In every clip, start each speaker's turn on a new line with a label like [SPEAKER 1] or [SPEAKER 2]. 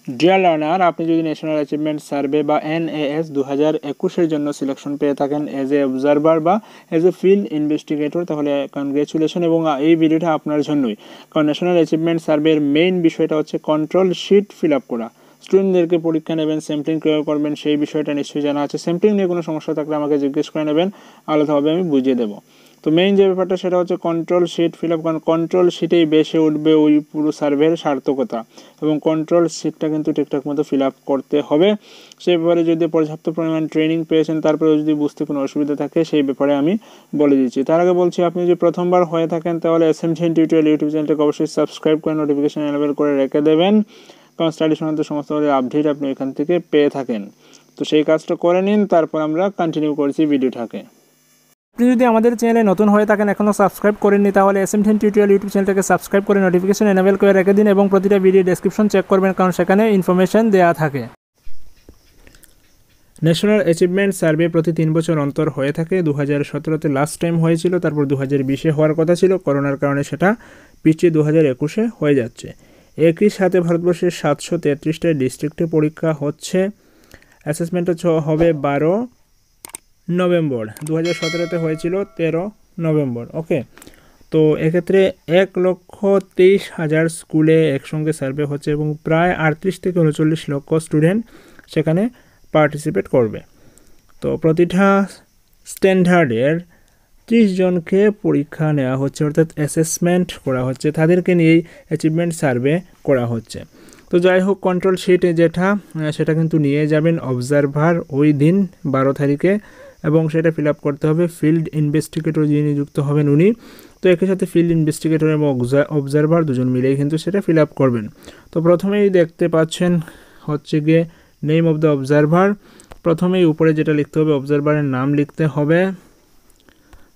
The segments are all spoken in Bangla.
[SPEAKER 1] ডিয়ার লার্নার, আপনি যদি ন্যাশনাল অ্যাচিভমেন্ট সার্ভে বা NAS 2021-এর জন্য সিলেকশন পেয়ে থাকেন এজ এ অবজারভার বা এজ এ ফিল্ড ইনভেস্টিগেটর, তাহলে কনগ্রেচুলেশন এবং এই ভিডিওটা আপনার জন্যই। কারণ ন্যাশনাল অ্যাচিভমেন্ট সার্ভের মেইন বিষয়টা হচ্ছে কন্ট্রোল শিট ফিল আপ করা। স্টুডেন্টদেরকে পরীক্ষা নেবেন, স্যাম্পলিং কীভাবে করবেন সেই বিষয়টা নিশ্চয়ই জানা আছে। স্যাম্পলিং নিয়ে কোনো সমস্যা থাকলে আমাকে জিজ্ঞেস করে নেবেন, আলাদাভাবে আমি বুঝিয়ে দেবো। তো মেইন যে ব্যাপারটা সেটা হচ্ছে কন্ট্রোল শিট ফিল আপ, কারণ কন্ট্রোল শিটেই বেশি উঠবে ওই পুরো সার্ভের সার্থকতা, এবং কন্ট্রোল শিটটা কিন্তু ঠিকঠাক মতো ফিল আপ করতে হবে। সেই ব্যাপারে যদি পর্যাপ্ত পরিমাণ ট্রেনিং পেয়েছেন তারপরেও যদি বুঝতে কোনো অসুবিধা থাকে সেই ব্যাপারে আমি বলে দিচ্ছি। তার আগে বলছি, আপনি যদি প্রথমবার হয়ে থাকেন তাহলে SMDN টিউটোরিয়াল ইউটিউব চ্যানেলটাকে অবশ্যই সাবস্ক্রাইব করে নোটিফিকেশন এনেবল করে রেখে দেবেন, কারণ স্টাডি সংক্রান্ত সমস্ত আপডেট আপনি এখান থেকে পেয়ে থাকেন। তো সেই কাজটা করে নিন, তারপর আমরা কন্টিনিউ করছি ভিডিওটাকে। আপনি যদি আমাদের চ্যানেলে নতুন হয়ে থাকেন, এখনও সাবস্ক্রাইব করেননি, তাহলে SMDN টিউটোরিয়াল ইউটিউব চ্যানেলটাকে সাবস্ক্রাইব করে নোটিফিকেশন এনেবল করে রেখে দিন এবং প্রতিটা ভিডিও ডেসক্রিপশন চেক করবেন, কারণ সেখানে ইনফরমেশন দেওয়া থাকে। ন্যাশনাল অ্যাচিভমেন্ট সার্ভে প্রতি 3 বছর অন্তর হয়ে থাকে। 2017-তে লাস্ট টাইম হয়েছিল, তারপর 2020-এ হওয়ার কথা ছিল, করোনার কারণে সেটা পিছিয়ে 2021-এ হয়ে যাচ্ছে। একই সাথে ভারতবর্ষের 733টা ডিস্ট্রিক্টে পরীক্ষা হচ্ছে। অ্যাসেসমেন্টটা হবে 12 নভেম্বর, 2017-তে হয়েছিল 13 নভেম্বর। ওকে, তো এক্ষেত্রে 1,23,000 স্কুলে একসঙ্গে সার্ভে হচ্ছে এবং প্রায় 38 থেকে 39 লক্ষ স্টুডেন্ট সেখানে পার্টিসিপেট করবে। তো প্রতিটা স্ট্যান্ডার্ডের 30 জনকে পরীক্ষা নেওয়া হচ্ছে, অর্থাৎ অ্যাসেসমেন্ট করা হচ্ছে, তাদেরকে নিয়েই অ্যাচিভমেন্ট সার্ভে করা হচ্ছে। তো যাই হোক, কন্ট্রোল শিটে যেটা সেটা কিন্তু নিয়ে যাবেন অবজারভার ওই দিন 12 তারিখে, এবং সেটা ফিল আপ করতে হবে ফিল্ড ইনভেস্টিগেটর যিনি নিযুক্ত হবেন উনি। তো একই সাথে ফিল্ড ইনভেস্টিগেটর এবং অবজারভার দুজন মিলেই কিন্তু সেটা ফিল আপ করবেন। তো প্রথমেই দেখতে পাচ্ছেন হচ্ছে গিয়ে নেম অফ দ্য অবজারভার। প্রথমেই উপরে যেটা লিখতে হবে, অবজারভারের নাম লিখতে হবে,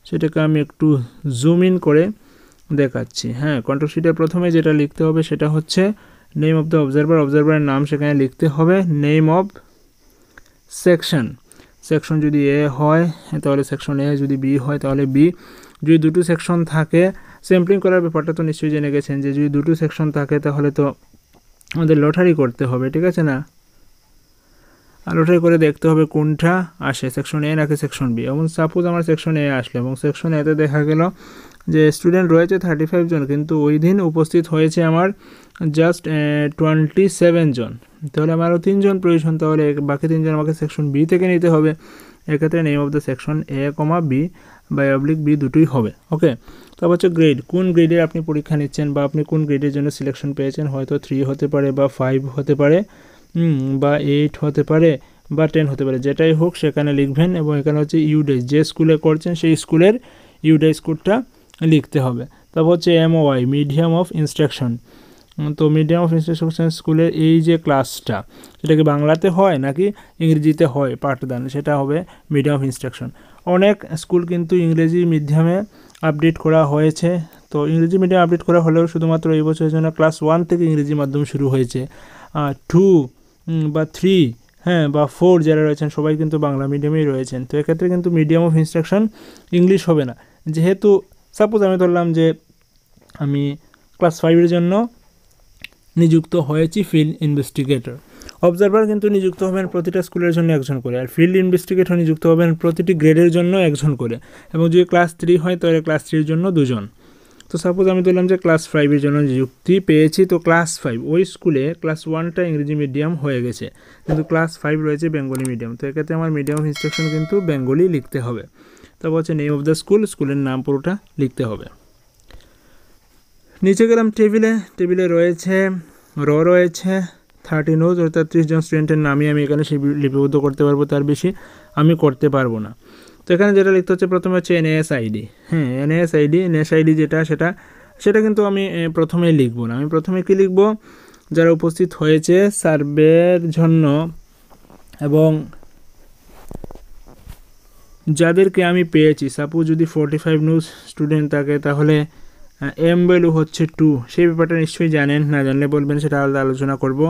[SPEAKER 1] সেটাকে আমি একটু জুম ইন করে দেখাচ্ছি। হ্যাঁ, কন্ট্রোল শিটের প্রথমে যেটা লিখতে হবে সেটা হচ্ছে নেম অফ দ্য অবজারভার। অবজারভারের নাম সেখানে লিখতে হবে, নেম অফ সেকশন। সেকশন যদি A হয় তাহলে সেকশন A, যদি B হয় তাহলে B। যদি দুটো সেকশন থাকে, স্যাম্পলিং করার ব্যাপারটা তো নিশ্চয়ই জেনে গেছেন যে যদি দুটো সেকশন থাকে তাহলে তো আমাদের লটারি করতে হবে, ঠিক আছে না? আর লটারি করে দেখতে হবে কোনটা আসে, সেকশন A নাকি সেকশন B। এবং সাপোজ আমার সেকশন A আসলো এবং সেকশন Aতে দেখা গেল যে স্টুডেন্ট রয়েছে 35 জন, কিন্তু ওই দিন উপস্থিত হয়েছে আমার জাস্ট 27 জন, তাহলে আমারও 3 জন প্রয়োজন, তাহলে বাকি 3 জন আমাকে সেকশন B থেকে নিতে হবে। এক্ষেত্রে name of the section A, B বা B দুটোই হবে। ওকে, তারপর হচ্ছে গ্রেড, কোন গ্রেডের আপনি পরীক্ষা নিচ্ছেন বা আপনি কোন গ্রেডের জন্য সিলেকশন পেয়েছেন, হয়তো 3 হতে পারে বা 5 হতে পারে বা 8 হতে পারে বা 10 হতে পারে, যেটাই হোক সেখানে লিখবেন। এবং এখানে হচ্ছে ইউডেজ, যে স্কুলে করছেন সেই স্কুলের ইউডেজ কোডটা লিখতে হবে। তারপর হচ্ছে MOI, মিডিয়াম অফ ইনস্ট্রাকশন। তো মিডিয়াম অফ ইনস্ট্রাকশন স্কুলের এই যে ক্লাসটা, সেটা কি বাংলাতে হয় নাকি ইংরেজিতে হয় পাঠদান, সেটা হবে মিডিয়াম অফ ইনস্ট্রাকশন। অনেক স্কুল কিন্তু ইংরেজি মিডিয়ামে আপডেট করা হয়েছে। তো ইংরেজি মিডিয়াম আপডেট করা হলেও শুধুমাত্র এই বছরের জন্য ক্লাস 1 থেকে ইংরেজি মাধ্যম শুরু হয়েছে। 2 বা 3 হ্যাঁ বা 4 যারা রয়েছেন সবাই কিন্তু বাংলা মিডিয়ামেই রয়েছেন। তো এক্ষেত্রে কিন্তু মিডিয়াম অফ ইনস্ট্রাকশন ইংলিশ হবে না, যেহেতু সাপোজ আমি ধরলাম যে আমি ক্লাস 5-এর জন্য নিযুক্ত হয়েছি ফিল্ড ইনভেস্টিগেটর। অবজারভার কিন্তু নিযুক্ত হবেন প্রতিটা স্কুলের জন্য একজন করে, আর ফিল্ড ইনভেস্টিগেটর নিযুক্ত হবেন প্রতিটি গ্রেডের জন্য একজন করে, এবং যদি ক্লাস 3 হয় তাহলে ক্লাস 3-এর জন্য 2 জন। তো সাপোজ আমি বললাম যে ক্লাস 5-এর জন্য নিযুক্তি পেয়েছি, তো ক্লাস 5 ওই স্কুলে ক্লাস 1টা ইংরেজি মিডিয়াম হয়ে গেছে, কিন্তু ক্লাস 5 রয়েছে বেঙ্গলি মিডিয়াম। তো এক্ষেত্রে আমার মিডিয়াম অফ ইনস্ট্রাকশন কিন্তু বেঙ্গলি লিখতে হবে। তারপর হচ্ছে নেম অফ দ্য স্কুল, স্কুলের নাম পুরোটা লিখতে হবে। নিচে গেলাম টেবিলে রয়েছে রয়েছে 30 রোজ, অর্থাৎ 30 জন স্টুডেন্টের নামই আমি এখানে লিপিবদ্ধ করতে পারবো, তার বেশি আমি করতে পারবো না। তো এখানে যেটা লিখতে হচ্ছে প্রথমে হচ্ছে NAS ID। হ্যাঁ, NAS ID যেটা সেটা কিন্তু আমি প্রথমেই লিখবো না। আমি প্রথমে কি লিখবো, যারা উপস্থিত হয়েছে সার্ভের জন্য এবং যাদেরকে আমি পেয়েছি। সাপোজ যদি 45 নিউজ স্টুডেন্ট থাকে তাহলে M ভ্যালু হচ্ছে 2, সেই ব্যাপারটা নিশ্চয়ই জানেন, না জানলে বলবেন, সেটা আলাদা আলোচনা করব।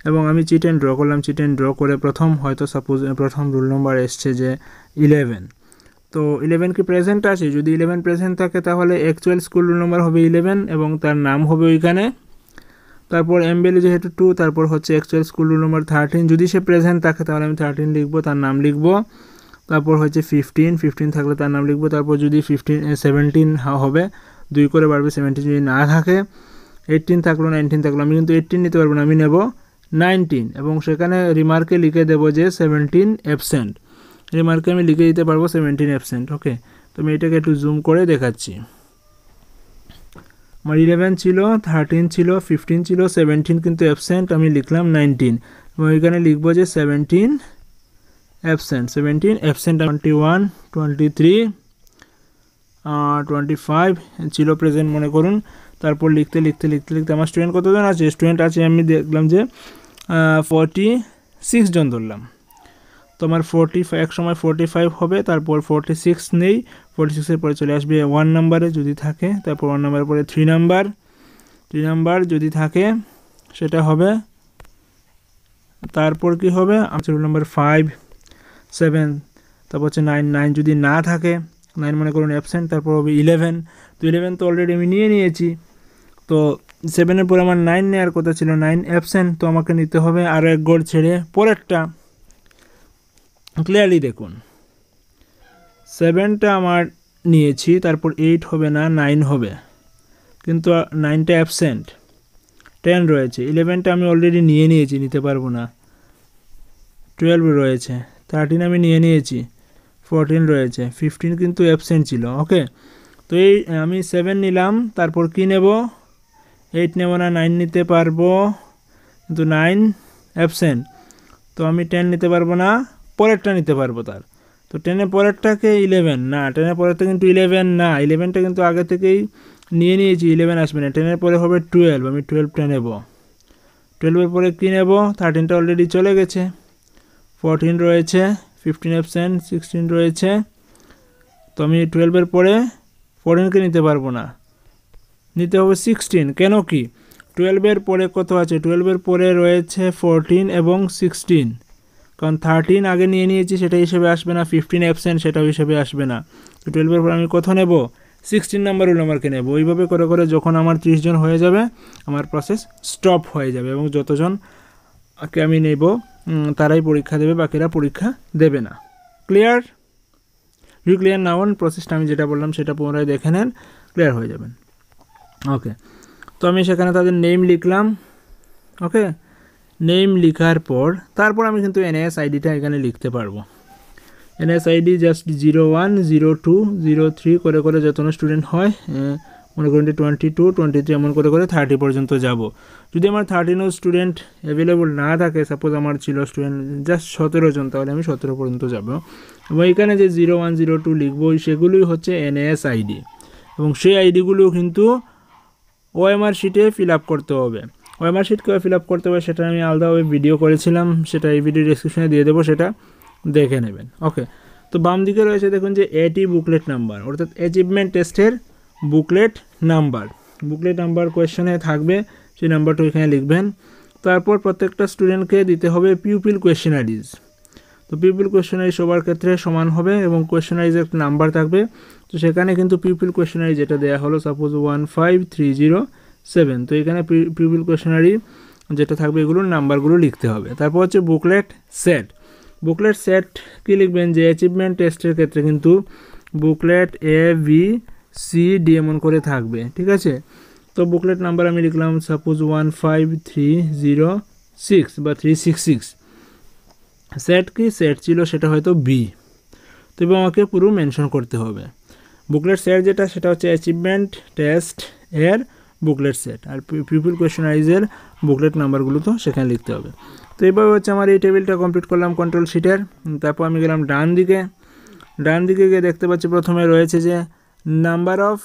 [SPEAKER 1] এবং আমি চিট অ্যান্ড ড্র করলাম, চিট অ্যান্ড ড্র করে প্রথম হয়তো সাপোজ প্রথম রোল নম্বর এসছে যে 11, তো 11 কি প্রেজেন্ট আছে? যদি 11 প্রেজেন্ট থাকে তাহলে অ্যাকচুয়াল স্কুল রোল নম্বর হবে 11 এবং তার নাম হবে ওইখানে তারপর এম ভ্যালু যেহেতু 2, তারপর হচ্ছে অ্যাকচুয়াল স্কুল রোল নাম্বার 13, যদি সে প্রেজেন্ট থাকে তাহলে আমি 13 লিখবো, তার নাম লিখবো। তারপর হচ্ছে 15 থাকলে তার নাম লিখবো। তারপর যদি 17 হবে, 2 করে বাড়বে, 17 যদি না থাকে, 18 থাকলো, 19 থাকলো, আমি কিন্তু 18 নিতে পারবো না, আমি নেব 19 এবং সেখানে রিমার্কে লিখে দেবো যে 17 অ্যাবসেন্ট। রিমার্কে আমি লিখে দিতে পারবো 17 অ্যাবসেন্ট। ওকে, তো আমি এটাকে একটু জুম করে দেখাচ্ছি। আমার 11 ছিল, 13 ছিল, 15 ছিল, 17 কিন্তু অ্যাবসেন্ট, আমি লিখলাম 19 এবং এখানে লিখবো যে 17 অ্যাবসেন্ট। 17 অ্যাবসেন্ট। 21, 23, 25 ছিল প্রেজেন্ট মনে করুন। তারপর লিখতে আমার স্টুডেন্ট কতজন আছে? স্টুডেন্ট আছে আমি দেখলাম যে 46 জন ধরলাম। তো আমার 45 এক সময় 45 হবে, তারপর 46 নেই, 46-এর পরে চলে আসবে 1 নাম্বারে যদি থাকে, তারপর 1 নাম্বারের পরে 3 নাম্বার যদি থাকে সেটা হবে। তারপর কি হবে? রোল নাম্বার 5, 7, তারপর হচ্ছে 9 যদি না থাকে, 9 মনে করুন অ্যাবসেন্ট, তারপর হবে 11। তো 11 তো অলরেডি আমি নিয়েছি, তো 7-এর পরে আমার 9 নেওয়ার কথা ছিল, 9 অ্যাবসেন্ট, তো আমাকে নিতে হবে আরও এক গড় ছেড়ে পরেরটা। ক্লিয়ারলি দেখুন, 7টা আমার নিয়েছি, তারপর 8 হবে না, 9 হবে, কিন্তু 9টা অ্যাবসেন্ট, 10 রয়েছে, 11টা আমি অলরেডি নিয়েছি, নিতে পারবো না, 12 রয়েছে, 13 আমি নিয়েছি, 14 রয়েছে, 15 কিন্তু অ্যাবসেন্ট ছিল। ওকে, তো এই আমি 7 নিলাম, তারপর কি নেব? 8 নেব না, 9 নিতে পারবো, কিন্তু 9 অ্যাবসেন্ট, তো আমি 10 নিতে পারবো না, পরেরটা নিতে পারবো তার। তো 10-এর পরেরটাকে 11 না, 10-এর পরেরটা কিন্তু 11 না, 11টা কিন্তু আগে থেকেই নিয়েছি, 11 আসবে না। 10-এর পরে হবে 12, আমি 12টা নেব। 12-এর পরে কী নেব? 13টা অলরেডি চলে গেছে, 14 রয়েছে, 15 অ্যাবসেন্ট, 16 রয়েছে, তো আমি 12-এর পরে 14কে নিতে পারবো না, নিতে হবে 16। কেন কি? 12-এর পরে কত আছে? 12-এর পরে রয়েছে 14 এবং 16, কারণ 13 আগে নিয়েছি, সেটা হিসেবে আসবে না, 15 অ্যাবসেন্ট সেটাও হিসেবে আসবে না। তো 12-এর পরে আমি কত নেব? 16 নাম্বার রোল নাম্বারকে নেব। ওইভাবে করে করে যখন আমার 30 জন হয়ে যাবে, আমার প্রসেস স্টপ হয়ে যাবে এবং যতজনকে আমি নেব তারাই পরীক্ষা দেবে, বাকিরা পরীক্ষা দেবে না। ক্লিয়ার? You clear now? প্রসেসটা আমি যেটা বললাম সেটা পুনরায় দেখে নেন, ক্লিয়ার হয়ে যাবেন। ওকে, তো আমি সেখানে তাদের নেম লিখলাম। ওকে, নেম লিখার পর তারপর আমি কিন্তু NAS আইডিটা এখানে লিখতে পারবো। NAS আইডি জাস্ট 01, 02, 03 করে করে যতজন স্টুডেন্ট হয়, মনে করুন 22, 23 এমন করে করে 30 পর্যন্ত যাব। যদি আমার 13 স্টুডেন্ট অ্যাভেলেবল না থাকে, সাপোজ আমার ছিল স্টুডেন্ট জাস্ট 17 জন, তাহলে আমি 17 পর্যন্ত যাব এবং এখানে যে 01, 02 লিখবো সেগুলোই হচ্ছে NAS আইডি এবং সেই আইডিগুলো কিন্তু OMR শিটে ফিল আপ করতে হবে। OMR শিট করে ফিল আপ করতে হবে সেটা আমি আলাদাভাবে ভিডিও করেছিলাম, সেটা এই ভিডিও ডেসক্রিপশনে দিয়ে দেবো, সেটা দেখে নেবেন। ওকে, তো বাম দিকে রয়েছে দেখুন যে AT বুকলেট নাম্বার, অর্থাৎ অ্যাচিভমেন্ট টেস্টের বুকলেট নাম্বার কোয়েশ্চনে থাকবে, সেই নাম্বারটা এখানে লিখবেন। তারপর প্রত্যেকটা স্টুডেন্টকে দিতে হবে পিউপিল কোয়েশ্চেনারিজ। তো পিউপিল কোয়েশ্চেনারি সবার ক্ষেত্রে সমান হবে এবং কোয়েশ্চেনারিজ একটা নাম্বার থাকবে। তো সেখানে কিন্তু পিউপিল কোয়েশ্চেনারি যেটা দেওয়া হলো, সাপোজ 15307, তো এখানে পিউপিল কোয়েশ্চেনারি যেটা থাকবে এগুলোর নাম্বারগুলো লিখতে হবে। তারপর হচ্ছে বুকলেট সেট কি লিখবেন? যে অ্যাচিভমেন্ট টেস্টের ক্ষেত্রে কিন্তু বুকলেট ABCD এমন করে থাকবে, ঠিক আছে? তো বুকলেট নাম্বার আমি লিখলাম সাপোজ 15306 বা 366। সেট কি? সেট ছিল সেটা হয়তো B, তবে আমাকে পুরো মেনশন করতে হবে। বুকলেট সেট যেটা, সেটা হচ্ছে অ্যাচিভমেন্ট টেস্ট এর বুকলেট সেট, আর পিউপিল কোয়েশ্চেনারিজের বুকলেট নাম্বারগুলো তো সেখানে লিখতে হবে। তো এইভাবে হচ্ছে আমার এই টেবিলটা কমপ্লিট করলাম কন্ট্রোল শিটের। তারপর আমি গেলাম ডান দিকে গিয়ে দেখতে পাচ্ছি প্রথমে রয়েছে যে number of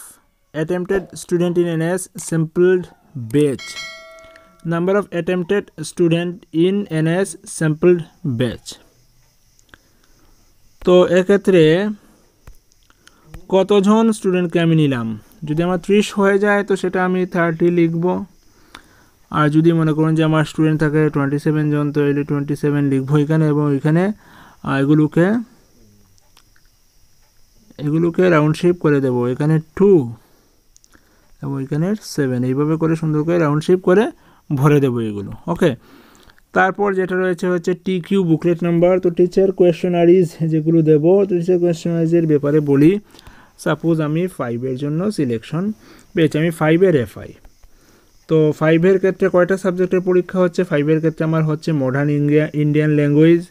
[SPEAKER 1] attempted student in NAS sampled batch, number of attempted student in NAS sampled batch. তো এক্ষেত্রে কতজন স্টুডেন্টকে আমি নিলাম? যদি আমার 30 হয়ে যায় তো সেটা আমি 30 লিখব, আর যদি মনে করুন যে আমার স্টুডেন্ট থাকে 27 জন, তো এলে 27 লিখবো এখানে, এবং এখানে এগুলোকে রাউন্ড শেপ করে দেবো, এখানে 2 এবং এখানে 7, এইভাবে করে সুন্দর করে রাউন্ড শেপ করে ভরে দেবো এগুলো। ওকে, তারপর যেটা রয়েছে হচ্ছে TQ বুকলেট নাম্বার। তো টিচার কোয়েশ্চেনারিজ যেগুলো দেবো, টিচার কোয়েশ্চেনারিজের ব্যাপারে বলি। সাপোজ আমি 5-এর জন্য সিলেকশন পেয়েছি, আমি 5-এর FI। তো 5-এর ক্ষেত্রে কয়টা সাবজেক্টের পরীক্ষা হচ্ছে? 5-এর ক্ষেত্রে আমার হচ্ছে মডার্ন ইন্ডিয়ান ল্যাঙ্গুয়েজ।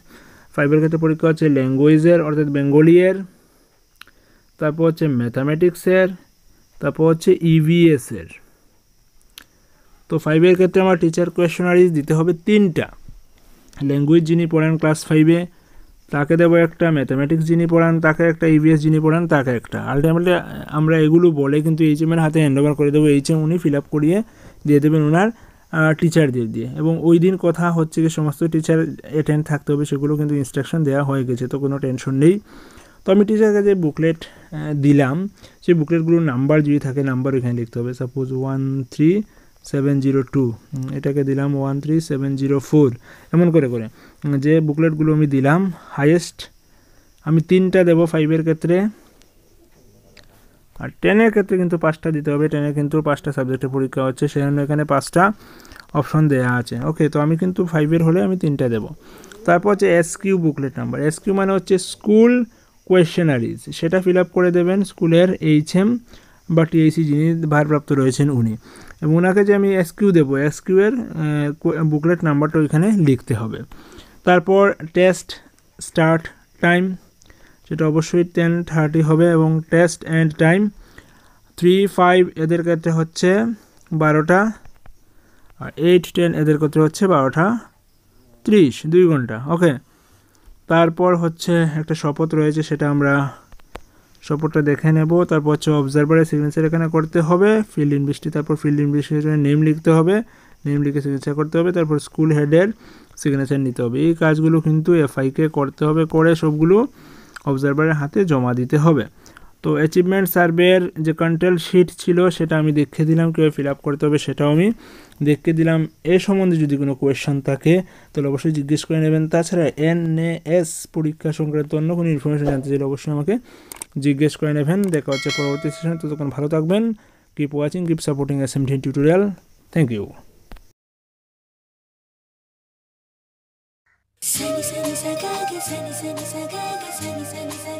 [SPEAKER 1] 5-এর ক্ষেত্রে পরীক্ষা হচ্ছে ল্যাঙ্গুয়েজের অর্থাৎ বেঙ্গলিয়ের, তারপর হচ্ছে ম্যাথামেটিক্সের, তারপর হচ্ছে EVS-এর। তো 5-এর ক্ষেত্রে আমার টিচার কোয়েশ্চেনারিজ দিতে হবে 3টা। ল্যাঙ্গুয়েজ যিনি পড়ান ক্লাস 5-এ তাকে দেবো একটা, ম্যাথামেটিক্স যিনি পড়ান তাকে একটা, EVS যিনি পড়ান তাকে একটা। আলটিমেটলি আমরা এগুলো বলে কিন্তু HM-এর হাতে হ্যান্ডওভার করে দেবো। HM উনি ফিল আপ করিয়ে দিয়ে দেবেন ওনার টিচারদের দিয়ে। এবং ওই দিন কথা হচ্ছে কি সমস্ত টিচার অ্যাটেন্ড থাকতে হবে, সেগুলো কিন্তু ইনস্ট্রাকশন দেওয়া হয়ে গেছে, তো কোনো টেনশন নেই। তো আমি টিচারকে যে বুকলেট দিলাম, সেই বুকলেটগুলোর নাম্বার যদি থাকে নাম্বার এখানে লিখতে হবে। সাপোজ 13702, এটাকে দিলাম 13704, এমন করে করে যে বুকলেটগুলো আমি দিলাম হাইয়েস্ট আমি 3টা দেবো 5-এর ক্ষেত্রে। আর 10-এর ক্ষেত্রে কিন্তু 5টা দিতে হবে। 10-এ কিন্তু 5টা সাবজেক্টের পরীক্ষা হচ্ছে, সেজন্য এখানে 5টা অপশন দেওয়া আছে। ওকে, তো আমি কিন্তু 5-এর হলে আমি 3টা দেবো। তারপর হচ্ছে SQ বুকলেট নাম্বার। SQ মানে হচ্ছে স্কুল কোয়েশ্চেনারিজ, সেটা ফিল আপ করে দেবেন স্কুলের HM বা TAC যিনি ভারপ্রাপ্ত রয়েছেন উনি, এবং ওনাকে যে আমি SQ দেবো, SQ এর বুকলেট নাম্বারটা ওইখানে লিখতে হবে। তারপর টেস্ট স্টার্ট টাইম, সেটা অবশ্যই 10:30 হবে, এবং টেস্ট এন্ড টাইম 3-5 এদের ক্ষেত্রে হচ্ছে 12টা, আর 8-10 এদের ক্ষেত্রে হচ্ছে 12:30, 2 ঘন্টা। ওকে, তারপর হচ্ছে একটা শপথ রয়েছে, সেটা আমরা শপথটা দেখে নেব। তারপর হচ্ছে অবজারভারের সিগনেচার এখানে করতে হবে, ফিল্ড ইন বৃষ্টি, তারপর ফিল্ড ইন বৃষ্টির জন্য নেম লিখতে হবে, নেম লিখে সিগনেচার করতে হবে, তারপর স্কুল হেডের সিগনেচার নিতে হবে। এই কাজগুলো কিন্তু FI-কে করতে হবে, করে সবগুলো অবজারভারের হাতে জমা দিতে হবে। তো অ্যাচিভমেন্ট সার্ভের যে কন্ট্রোল শিট ছিল সেটা আমি দেখিয়ে দিলাম, কীভাবে ফিল আপ করতে হবে সেটাও আমি দেখিয়ে দিলাম। এ সম্বন্ধে যদি কোনো কোয়েশ্চেন থাকে তাহলে অবশ্যই জিজ্ঞেস করে নেবেন। তাছাড়া NAS পরীক্ষা সংক্রান্ত অন্য কোনো ইনফরমেশন জানতে চাইলে অবশ্যই আমাকে জিজ্ঞেস করে নেবেন। দেখা হচ্ছে পরবর্তী সেশনে, ততক্ষণ ভালো থাকবেন। Keep watching, keep supporting SMDN tutorial. Thank you.
[SPEAKER 2] Sunny, sunny, sa ga ga, sunny, sunny, sa ga ga, sunny, sunny, sa